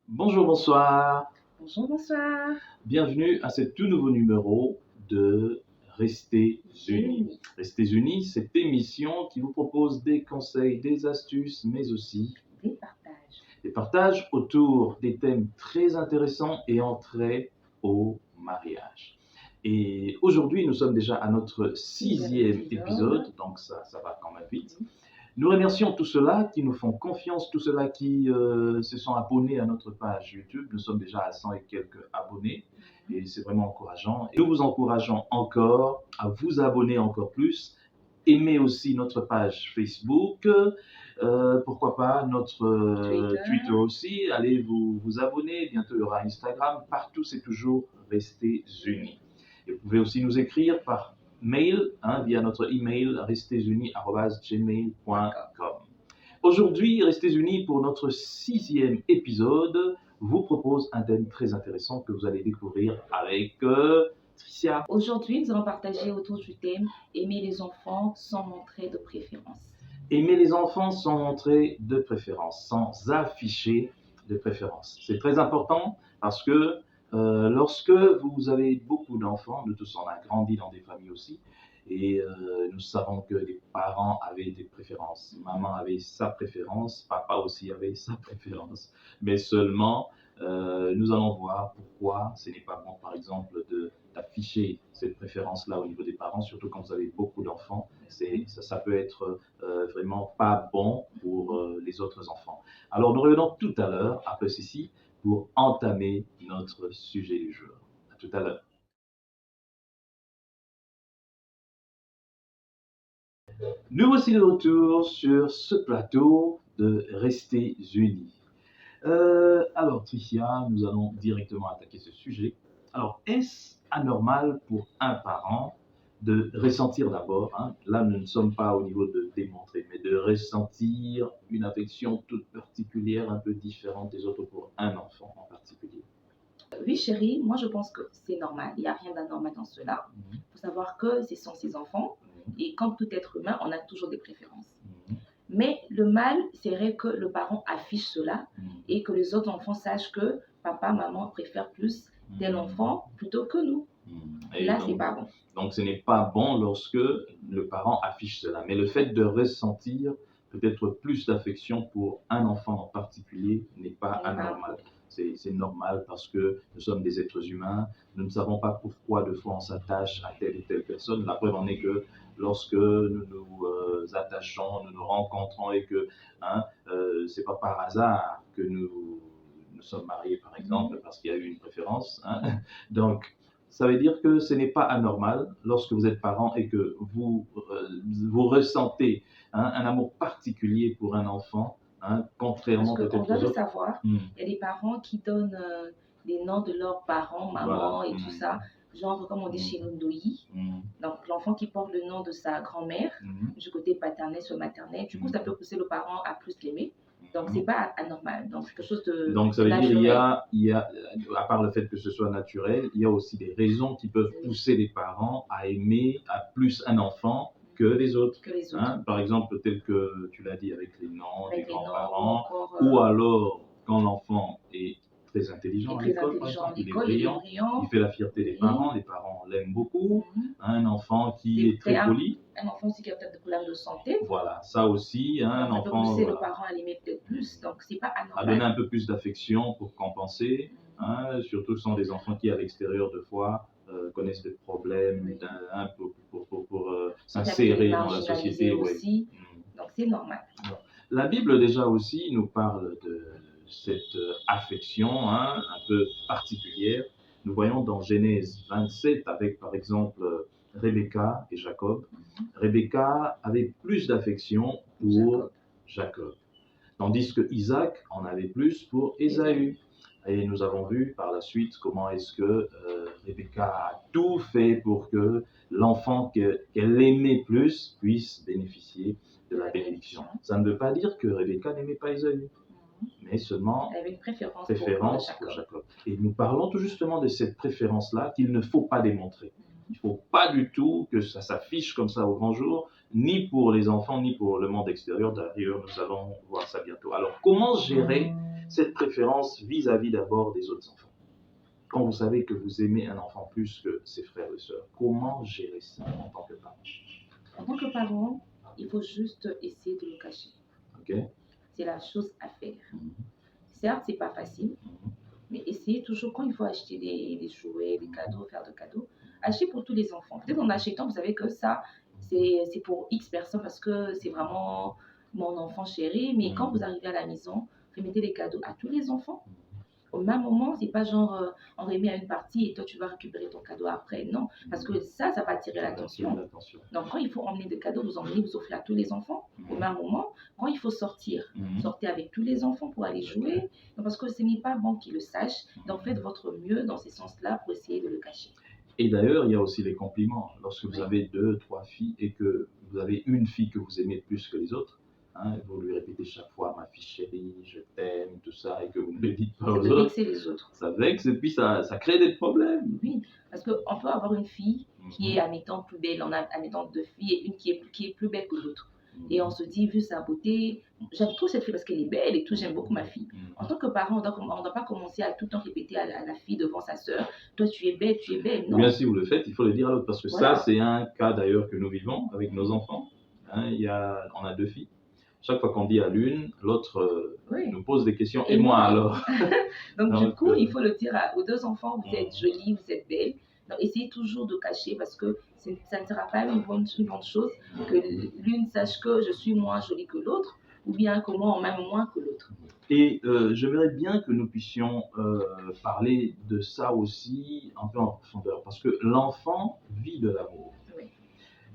Bonjour, bonsoir. Bonjour, bonsoir. Bienvenue à ce tout nouveau numéro de Restez Unis. Restez Unis, cette émission qui vous propose des conseils, des astuces, mais aussi des partages autour des thèmes très intéressants et entrée au mariage. Et aujourd'hui, nous sommes déjà à notre 6e épisode, donc ça va quand même vite. Nous remercions tous ceux-là qui nous font confiance, tous ceux-là qui se sont abonnés à notre page YouTube. Nous sommes déjà à 100 et quelques abonnés et c'est vraiment encourageant. Et nous vous encourageons encore à vous abonner encore plus. Aimez aussi notre page Facebook, pourquoi pas notre Twitter aussi. Allez vous abonner, bientôt il y aura Instagram. Partout, c'est toujours Restez Unis. Et vous pouvez aussi nous écrire par mail, via notre email restezsunis@gmail.com. Aujourd'hui, Restez Unis pour notre 6e épisode vous propose un thème très intéressant que vous allez découvrir avec Tricia. Aujourd'hui, nous allons partager autour du thème aimer les enfants sans montrer de préférence. Aimer les enfants sans montrer de préférence, sans afficher de préférence. C'est très important parce que lorsque vous avez beaucoup d'enfants, nous tous on a grandi dans des familles aussi, et nous savons que les parents avaient des préférences. Maman avait sa préférence, papa aussi avait sa préférence. Mais seulement, nous allons voir pourquoi ce n'est pas bon, par exemple, d'afficher cette préférence-là au niveau des parents, surtout quand vous avez beaucoup d'enfants. Ça peut être vraiment pas bon pour les autres enfants. Alors, nous revenons tout à l'heure, après ceci, pour entamer notre sujet du jour. À tout à l'heure. Nous voici de retour sur ce plateau de Restez Unis. Alors, Tricia, nous allons directement attaquer ce sujet. Alors, est-ce anormal pour un parent de ressentir d'abord, là nous ne sommes pas au niveau de démontrer, mais de ressentir une affection toute particulière, un peu différente des autres pour un enfant en particulier? Oui, chérie, moi je pense que c'est normal. Il n'y a rien d'anormal dans cela. Il faut savoir que ce sont ses enfants et comme tout être humain, on a toujours des préférences. Mais le mal serait que le parent affiche cela et que les autres enfants sachent que papa, maman préfèrent plus tel enfant plutôt que nous. Et là, c'est pas bon. Donc, ce n'est pas bon lorsque le parent affiche cela. Mais le fait de ressentir peut-être plus d'affection pour un enfant en particulier n'est pas anormal. C'est normal parce que nous sommes des êtres humains. Nous ne savons pas pourquoi, de fois, on s'attache à telle ou telle personne. La preuve en est que lorsque nous nous attachons, nous nous rencontrons et que c'est pas par hasard que nous sommes mariés, par exemple, parce qu'il y a eu une préférence. Donc, ça veut dire que ce n'est pas anormal lorsque vous êtes parent et que vous ressentez un amour particulier pour un enfant, contrairement peut-être aux autres. Parce qu'on doit le savoir, il y a des parents qui donnent les noms de leurs parents, maman et tout ça, genre comme on dit chez nous, Ndoyi. Donc l'enfant qui porte le nom de sa grand-mère, du côté paternel sur maternel, du coup ça peut pousser le parent à plus l'aimer. Donc, c'est pas anormal. Donc, c'est quelque chose de Donc, ça veut naturel. dire il y a, à part le fait que ce soit naturel, il y a aussi des raisons qui peuvent pousser les parents à aimer plus un enfant que les autres. Par exemple, tel que tu l'as dit avec les noms des grands-parents, ou alors quand l'enfant est très intelligent à l'école, par exemple, il est brillant, il fait la fierté des parents, les parents l'aiment beaucoup. Un enfant qui est très poli. Un enfant aussi qui a peut-être des problèmes de santé. Voilà, ça aussi, un enfant. Ça peut pousser le parent à l'aimer peut-être plus, donc c'est pas anormal. À donner un peu plus d'affection pour compenser, surtout ce sont des enfants qui à l'extérieur de fois connaissent des problèmes pour s'insérer dans la société. Aussi, donc c'est normal. Alors, la Bible déjà aussi nous parle de cette affection un peu particulière. Nous voyons dans Genèse 27 avec par exemple Rebecca et Jacob. Rebecca avait plus d'affection pour Jacob, tandis que Isaac en avait plus pour Ésaü. Et nous avons vu par la suite comment est-ce que Rebecca a tout fait pour que l'enfant qu'elle aimait plus puisse bénéficier de la bénédiction. Ça ne veut pas dire que Rebecca n'aimait pas Ésaü. mais seulement Elle avait une préférence pour Jacob. Et nous parlons tout justement de cette préférence-là qu'il ne faut pas démontrer. Il ne faut pas du tout que ça s'affiche comme ça au grand jour, ni pour les enfants, ni pour le monde extérieur. D'ailleurs, nous allons voir ça bientôt. Alors, comment gérer cette préférence vis-à-vis d'abord des autres enfants? Quand vous savez que vous aimez un enfant plus que ses frères et sœurs, comment gérer ça en tant que parent? En tant que parent, il faut juste essayer de le cacher. Okay. C'est la chose à faire. Certes, c'est pas facile, mais essayez toujours, quand il faut acheter des jouets, des cadeaux, faire des cadeaux, achetez pour tous les enfants. Peut-être en achetant, vous savez que ça, c'est pour X personnes parce que c'est vraiment mon enfant chéri, mais quand vous arrivez à la maison, remettez les cadeaux à tous les enfants. Au même moment, c'est pas genre on remet à une partie et toi tu vas récupérer ton cadeau après. Non, parce que ça va attirer l'attention. Donc quand il faut emmener des cadeaux, vous emmenez, vous offrez à tous les enfants au même moment. Quand il faut sortir, sortez avec tous les enfants pour aller jouer. Donc, parce que ce n'est pas bon qu'ils le sachent. Donc faites votre mieux dans ces sens-là pour essayer de le cacher. Et d'ailleurs, il y a aussi les compliments. Lorsque vous avez 2, 3 filles et que vous avez une fille que vous aimez plus que les autres, vous lui répétez chaque fois « ma fille chérie, je t'aime », tout ça, et que vous ne le dites pas aux autres. Ça vexer les autres. Ça vexe et puis ça crée des problèmes. Oui, parce qu'on peut avoir une fille qui est, admettons, plus belle, on a, admettons, 2 filles et une qui est plus belle que l'autre. Et on se dit, vu sa beauté, j'aime trop cette fille parce qu'elle est belle et tout, j'aime beaucoup ma fille. En tant que parent, on ne doit pas commencer à tout le temps répéter à la fille devant sa sœur, toi tu es belle, tu es belle. Non. Bien, si vous le faites, il faut le dire à l'autre, parce que ça, c'est un cas d'ailleurs que nous vivons avec nos enfants. On a 2 filles. Chaque fois qu'on dit à l'une, l'autre nous pose des questions. Et moi alors? Donc du coup, il faut le dire aux 2 enfants, vous êtes jolis, vous êtes belles. Donc essayez toujours de cacher parce que ça ne sera pas une bonne chose que l'une sache que je suis moins jolie que l'autre ou bien que moi, même moins que l'autre. Et je verrais bien que nous puissions parler de ça aussi un peu en profondeur parce que l'enfant vit de l'amour. Oui.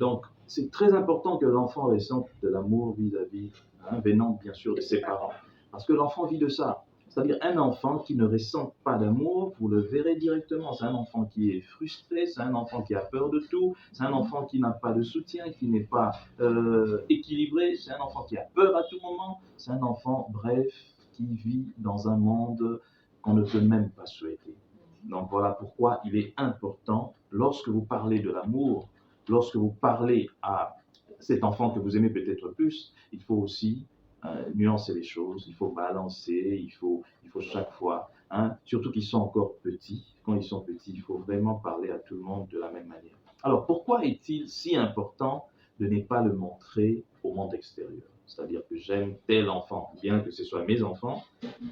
Donc, c'est très important que l'enfant ressente de l'amour vis-à-vis, venant bien sûr de ses parents. Parce que l'enfant vit de ça. C'est-à-dire un enfant qui ne ressent pas d'amour, vous le verrez directement. C'est un enfant qui est frustré, c'est un enfant qui a peur de tout, c'est un enfant qui n'a pas de soutien, qui n'est pas équilibré, c'est un enfant qui a peur à tout moment, c'est un enfant, bref, qui vit dans un monde qu'on ne peut même pas souhaiter. Donc voilà pourquoi il est important, lorsque vous parlez de l'amour, lorsque vous parlez à cet enfant que vous aimez peut-être plus, il faut aussi nuancer les choses, il faut balancer, il faut chaque fois, surtout qu'ils sont encore petits, quand ils sont petits, il faut vraiment parler à tout le monde de la même manière. Alors pourquoi est-il si important de ne pas le montrer au monde extérieur? C'est-à-dire que j'aime tel enfant, bien que ce soit mes enfants,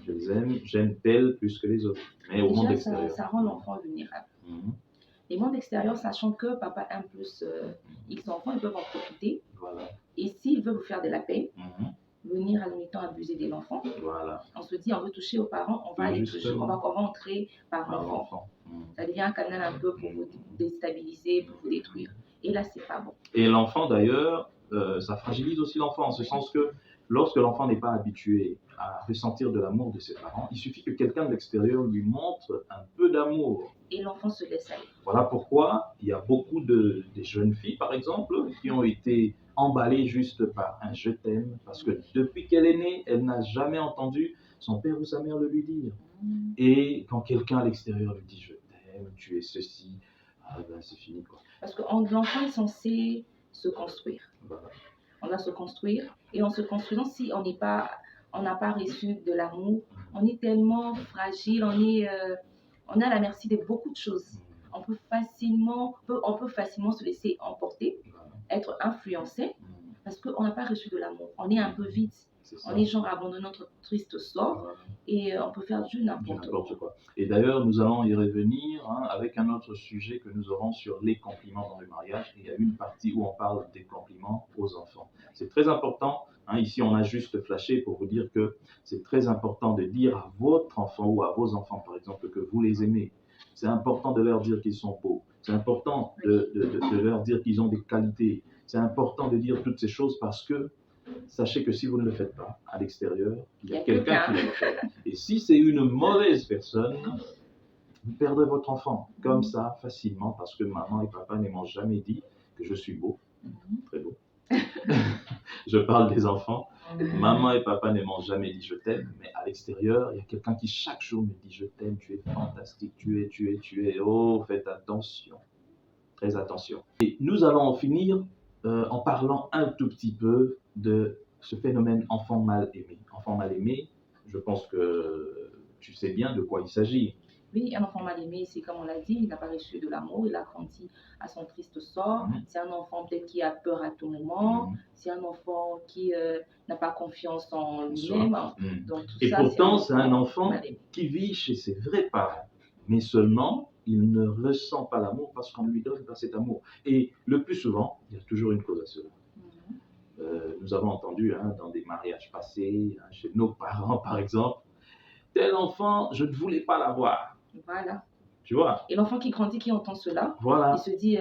je les aime, j'aime tel plus que les autres, mais au monde extérieur. Ça rend l'enfant vulnérable. Les mondes extérieurs, sachant que papa aime plus X enfants, ils peuvent en profiter. Voilà. Et s'ils veulent vous faire de la peine, venir à mi-temps abuser de l'enfant, on se dit on veut toucher aux parents, on va aller toucher, on va entrer par l'enfant. Ça devient un canal un peu pour vous déstabiliser, pour vous détruire. Et là, c'est pas bon. Et l'enfant d'ailleurs, ça fragilise aussi l'enfant en ce sens que lorsque l'enfant n'est pas habitué à ressentir de l'amour de ses parents, il suffit que quelqu'un de l'extérieur lui montre un peu d'amour. Et l'enfant se laisse aller. Voilà pourquoi il y a beaucoup de jeunes filles, par exemple, qui ont été emballées juste par un « je t'aime », parce que depuis qu'elle est née, elle n'a jamais entendu son père ou sa mère le lui dire. Et quand quelqu'un à l'extérieur lui dit « je t'aime, tu es ceci », ben c'est fini, quoi. Parce que l'enfant est censé se construire. Voilà. On doit se construire. Et en se construisant, si on n'a pas reçu de l'amour, on est tellement fragile, on est à la merci de beaucoup de choses. On peut facilement se laisser emporter, être influencé, parce qu'on n'a pas reçu de l'amour. On est un peu vide. On est genre abandonné notre triste sort et on peut faire du n'importe quoi. Et d'ailleurs, nous allons y revenir avec un autre sujet que nous aurons sur les compliments dans le mariage. Et il y a une partie où on parle des compliments aux enfants. C'est très important. Ici, on a juste flashé pour vous dire que c'est très important de dire à votre enfant ou à vos enfants, par exemple, que vous les aimez. C'est important de leur dire qu'ils sont beaux. C'est important de leur dire qu'ils ont des qualités. C'est important de dire toutes ces choses parce que sachez que si vous ne le faites pas à l'extérieur, il y a quelqu'un qui le fait. Et si c'est une mauvaise personne, vous perdrez votre enfant comme ça facilement parce que maman et papa ne m'ont jamais dit que je suis beau, très beau. Je parle des enfants. Maman et papa ne m'ont jamais dit je t'aime, mais à l'extérieur, il y a quelqu'un qui chaque jour me dit je t'aime, tu es fantastique, tu es. Oh, faites attention, très attention. Et nous allons en finir en parlant un tout petit peu de ce phénomène enfant mal aimé. Enfant mal aimé, je pense que tu sais bien de quoi il s'agit. Oui, un enfant mal aimé, c'est comme on l'a dit, il n'a pas reçu de l'amour, il a grandi à son triste sort. C'est un enfant peut-être qui a peur à tout moment. C'est un enfant qui n'a pas confiance en lui-même. Donc, et ça, pourtant, c'est un enfant qui vit chez ses vrais parents. Mais seulement, il ne ressent pas l'amour parce qu'on ne lui donne pas cet amour. Et le plus souvent, il y a toujours une cause à cela. Nous avons entendu dans des mariages passés, chez nos parents par exemple, tel enfant, je ne voulais pas l'avoir. Voilà. Tu vois. Et l'enfant qui grandit, qui entend cela, il se dit,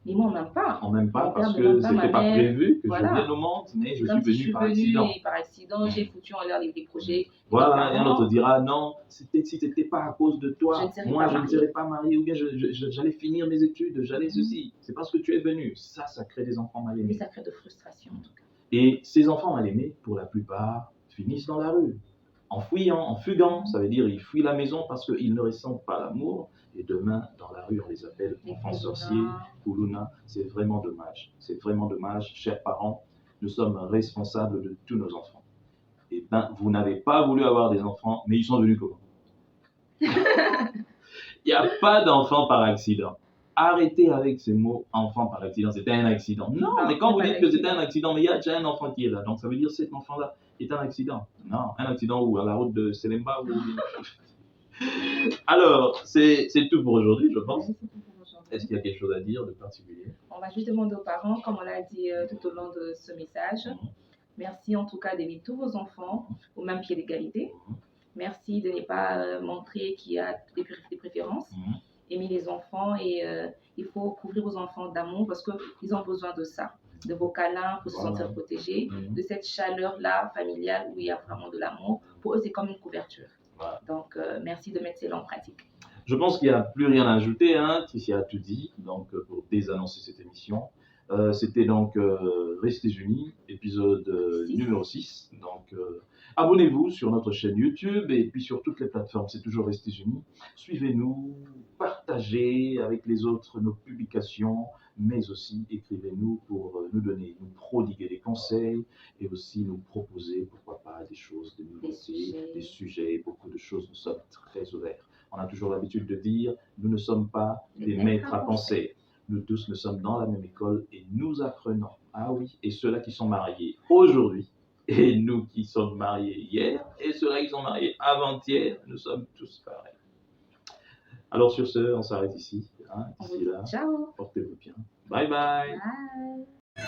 mais moi on m'aime pas. On m'aime pas parce que c'était pas prévu que je vienne au monde, mais je suis venu par accident. Et par accident, j'ai foutu en l'air les projets. Voilà, et un autre dira, non, si c'était pas à cause de toi, moi je ne serais pas marié, ou bien j'allais finir mes études, j'allais ceci. C'est parce que tu es venu. Ça crée des enfants mal aimés. Et ça crée de frustration en tout cas. Et ces enfants mal aimés, pour la plupart, finissent dans la rue. En fuyant, en fuguant, ça veut dire ils fuient la maison parce qu'ils ne ressentent pas l'amour. Et demain, dans la rue, on les appelle enfants sorciers, Kuluna. C'est vraiment dommage. C'est vraiment dommage, chers parents. Nous sommes responsables de tous nos enfants. Et bien, vous n'avez pas voulu avoir des enfants, mais ils sont venus comment? Il n'y a pas d'enfant par accident. Arrêtez avec ces mots enfant par accident. C'était un accident. Non, mais quand vous dites que c'était un accident, mais il y a déjà un enfant qui est là. Donc ça veut dire que cet enfant-là est un accident. Non, un accident où? À la route de Selemba ou... Alors, c'est tout pour aujourd'hui, je pense. Oui, est-ce qu'il y a quelque chose à dire de particulier? On va juste demander aux parents, comme on l'a dit tout au long de ce message. Merci en tout cas d'aimer tous vos enfants au même pied d'égalité. Merci de ne pas montrer qu'il y a des préférences. Aimer les enfants et il faut couvrir vos enfants d'amour parce qu'ils ont besoin de ça, de vos câlins pour se sentir protégés, de cette chaleur-là familiale où il y a vraiment de l'amour. Pour eux, c'est comme une couverture. Donc, merci de mettre cela en pratique. Je pense qu'il n'y a plus rien à ajouter, Tricia a tout dit, donc pour désannoncer cette émission. C'était donc Restez Unis, épisode numéro 6. Donc, abonnez-vous sur notre chaîne YouTube et puis sur toutes les plateformes, c'est toujours Restez Unis. Suivez-nous, partagez avec les autres nos publications, mais aussi écrivez-nous pour nous prodiguer des conseils et aussi nous proposer, pourquoi pas, des choses, des nouveautés, des sujets, beaucoup de choses. Nous sommes très ouverts. On a toujours l'habitude de dire, nous ne sommes pas des maîtres à penser. Nous tous, nous sommes dans la même école et nous apprenons. Ah oui, et ceux-là qui sont mariés aujourd'hui, et nous qui sommes mariés hier, et ceux-là qui sont mariés avant-hier, nous sommes tous pareils. Alors sur ce, on s'arrête ici. D'ici là, ciao. Portez-vous bien. Bye bye. Bye.